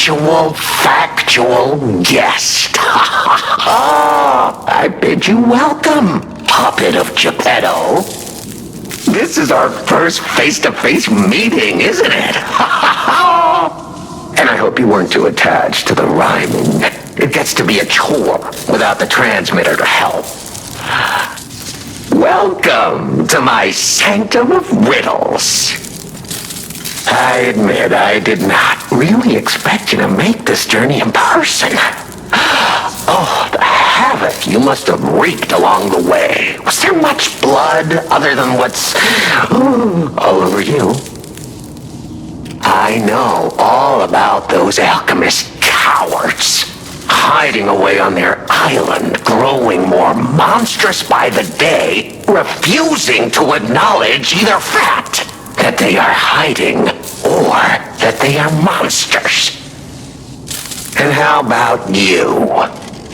actual, factual guest. I bid you welcome, puppet of Geppetto. This is our first face-to-face meeting, isn't it? And I hope you weren't too attached to the rhyming. It gets to be a chore without the transmitter to help. Welcome to my sanctum of riddles. I admit I did not really expect you to make this journey in person. Oh, the havoc you must have wreaked along the way. Was there much blood other than what's all over you? I know all about those alchemist cowards. Hiding away on their island, growing more monstrous by the day, refusing to acknowledge either fact that they are hiding or that they are monsters. And how about you?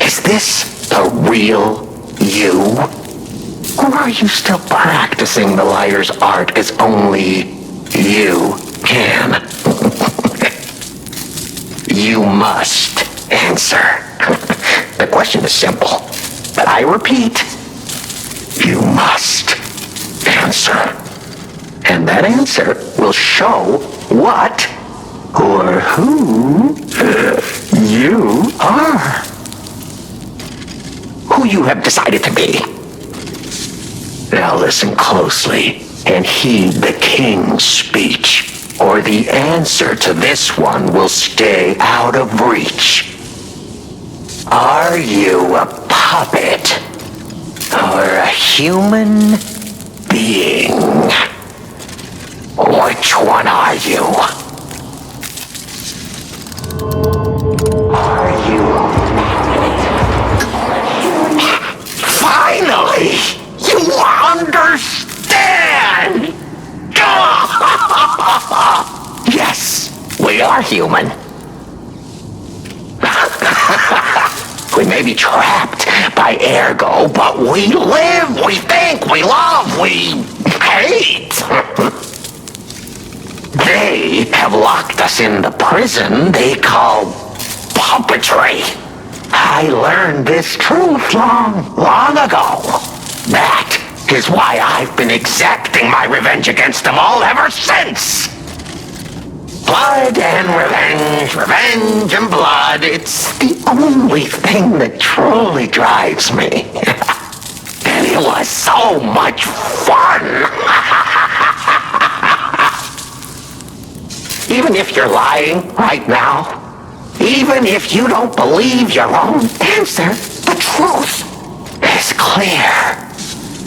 Is this the real you? Or are you still practicing the liar's art as only you can? You must answer. The question is simple, but I repeat, you must answer. And that answer will show what or who you are. Who you have decided to be. Now listen closely and heed the king's speech, or the answer to this one will stay out of reach. Are you a puppet or a human being? Which one are you? Are you a puppet? Finally! You understand! Yes, we are human. We may be trapped by ergo, but we live, we think, we love, we hate. They have locked us in the prison they call puppetry. I learned this truth long ago. That is why I've been exacting my revenge against them all ever since. Blood and revenge, revenge and blood. It's the only thing that truly drives me. And it was so much fun. Even if you're lying right now, even if you don't believe your own answer, the truth is clear.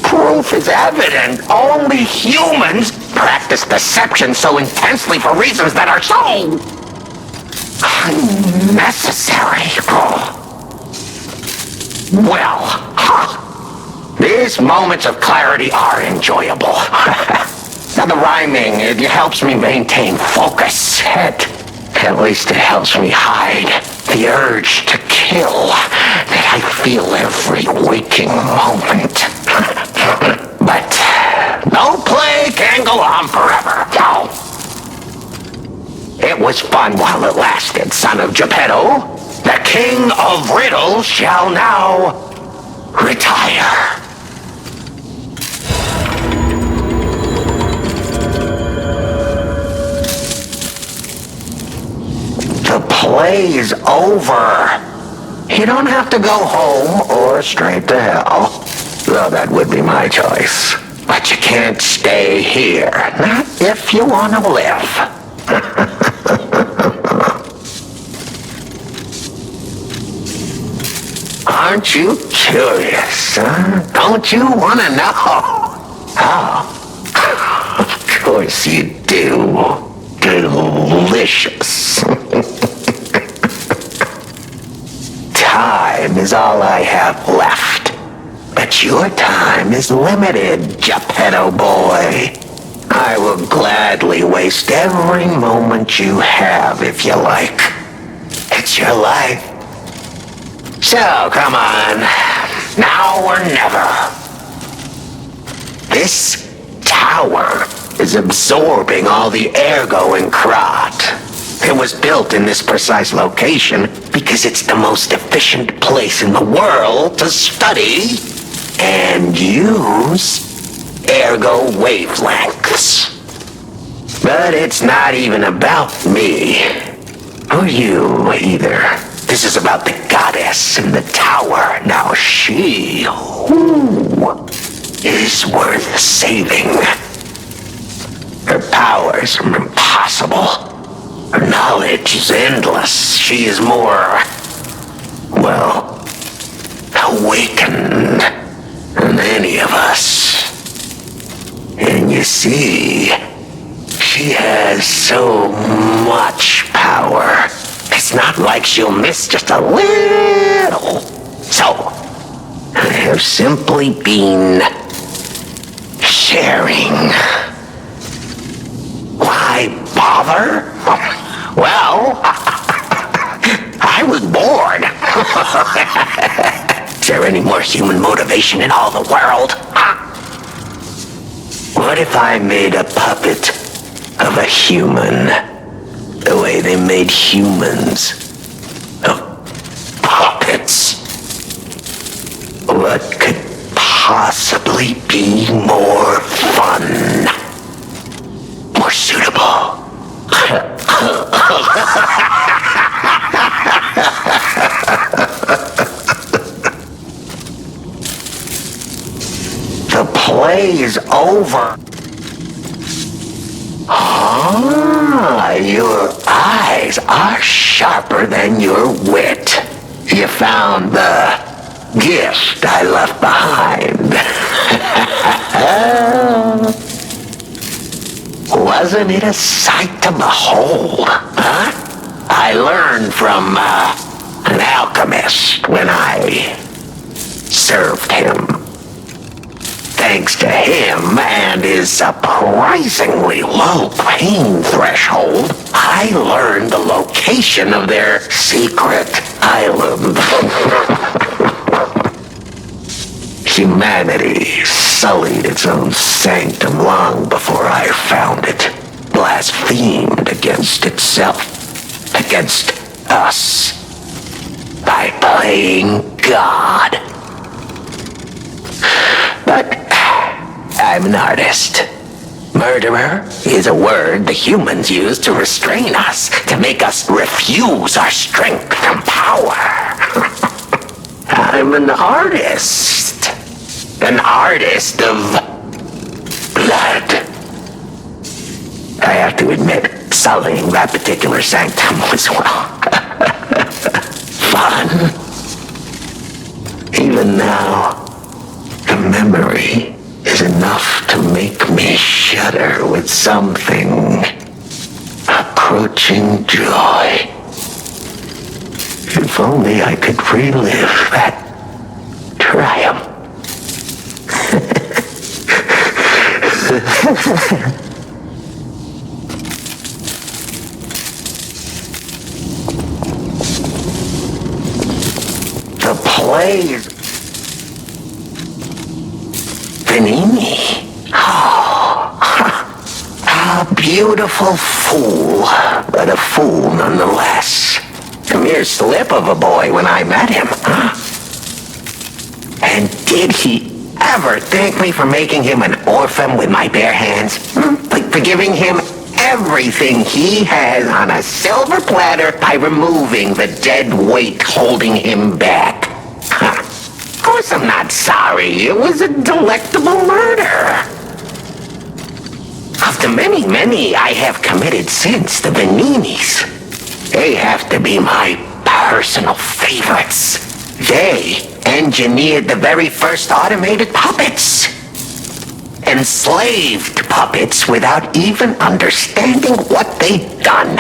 Proof is evident. Only humans practice deception so intensely for reasons that are so unnecessary. Well, these moments of clarity are enjoyable. Now the rhyming, it helps me maintain focus. At least it helps me hide the urge to kill that I feel every waking moment. But no play can go on forever. No. It was fun while it lasted, son of Geppetto. The king of riddles shall now retire. The play is over. You don't have to go home or straight to hell. Though that would be my choice. But you can't stay here. Not if you want to live. Aren't you curious, huh? Don't you want to know? Oh. Of course you do. Delicious. Time is all I have left. But your time is limited, Geppetto boy. I will gladly waste every moment you have if you like. It's your life. So, come on. Now or never. This tower is absorbing all the ergo in Krat. It was built in this precise location because it's the most efficient place in the world to study and use ergo wavelengths. But it's not even about me or you either. This is about the goddess in the tower. Now she is worth saving. Her powers are impossible. Her knowledge is endless. She is more, well, awakened than any of us. And you see, she has so much power. It's not like she'll miss just a little. So, I have simply been sharing. Why bother? Well, I was bored. Is there any more human motivation in all the world? What if I made a puppet of a human, the way they made humans of puppets? What could possibly be more fun, more suitable? The play is over. Ah, your eyes are sharper than your wit. You found the gift I left behind. Wasn't it a sight to behold, huh? I learned from an alchemist when I served him. Thanks to him and his surprisingly low pain threshold, I learned the location of their secret island. Humanity sullied its own sanctum long before I found it, blasphemed against itself, against us, by playing God. But I'm an artist. Murderer is a word the humans use to restrain us, to make us refuse our strength and power. I'm an artist. An artist of blood. I have to admit, sullying that particular sanctum was, well, fun. Even now, the memory is enough to make me shudder with something approaching joy. If only I could relive that triumph. The play is Benigni. Oh, a beautiful fool, but a fool nonetheless. A mere slip of a boy when I met him. And did he ever thank me for making him an orphan with my bare hands? For giving him everything he has on a silver platter by removing the dead weight holding him back. Of course I'm not sorry. It was a delectable murder. Of the many I have committed since, the Beninis, they have to be my personal favorites. They engineered the very first automated puppets. Enslaved puppets without even understanding what they'd done.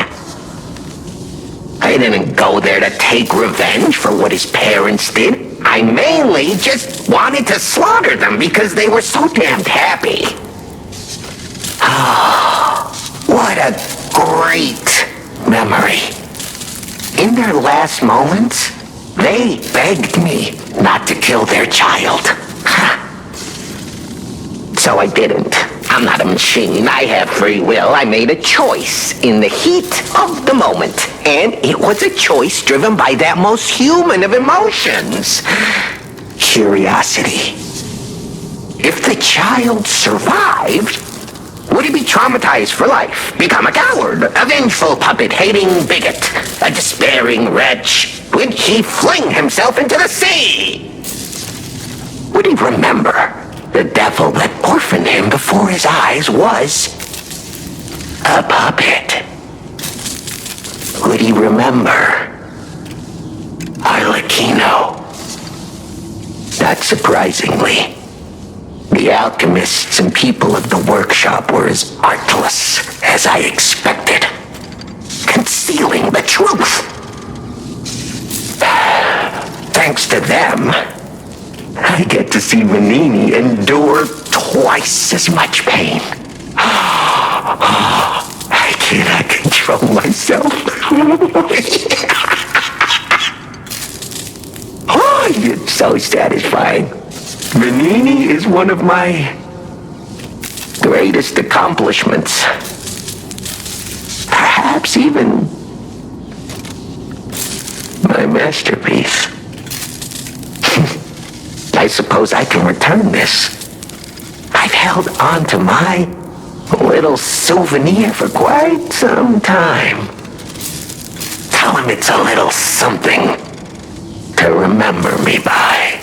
I didn't go there to take revenge for what his parents did. I mainly just wanted to slaughter them because they were so damned happy. Oh, what a great memory. In their last moments, they begged me not to kill their child. So I didn't. I'm not a machine. I have free will. I made a choice in the heat of the moment. And it was a choice driven by that most human of emotions. Curiosity. If the child survived, would he be traumatized for life? Become a coward, a vengeful puppet-hating bigot, a despairing wretch? Would he fling himself into the sea? Would he remember the devil that orphaned him before his eyes was a puppet? Would he remember Arlechinno? Not surprisingly, the alchemists and people of the workshop were as artless as I expected, concealing the truth. Thanks to them, I get to see Manini endure twice as much pain. I cannot control myself. Oh, it's so satisfying. Manini is one of my greatest accomplishments. Perhaps even my masterpiece. I suppose I can return this. I've held on to my little souvenir for quite some time. Tell him it's a little something to remember me by.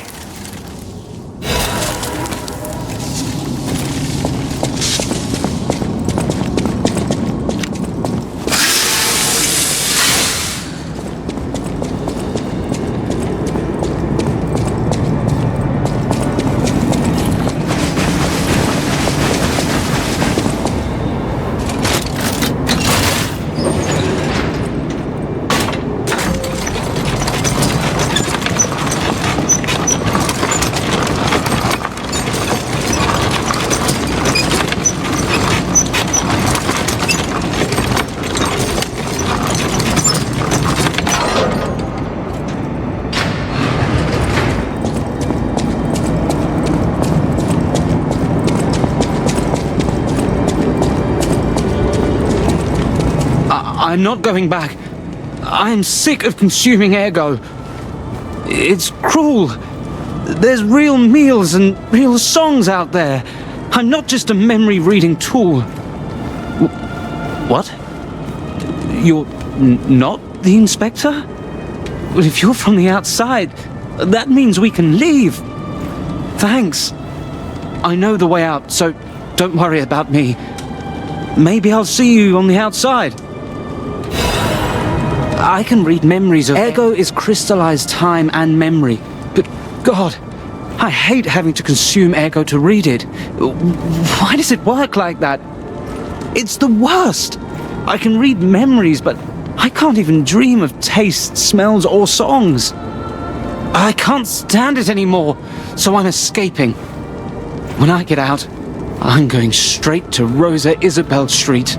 I'm not going back. I'm sick of consuming ego. It's cruel. There's real meals and real songs out there. I'm not just a memory-reading tool. What? You're not the inspector? Well, if you're from the outside, that means we can leave. Thanks. I know the way out, so don't worry about me. Maybe I'll see you on the outside. I can read memories of... Ego is crystallized time and memory. But, God, I hate having to consume ego to read it. Why does it work like that? It's the worst. I can read memories, but I can't even dream of tastes, smells, or songs. I can't stand it anymore, so I'm escaping. When I get out, I'm going straight to Rosa Isabel Street.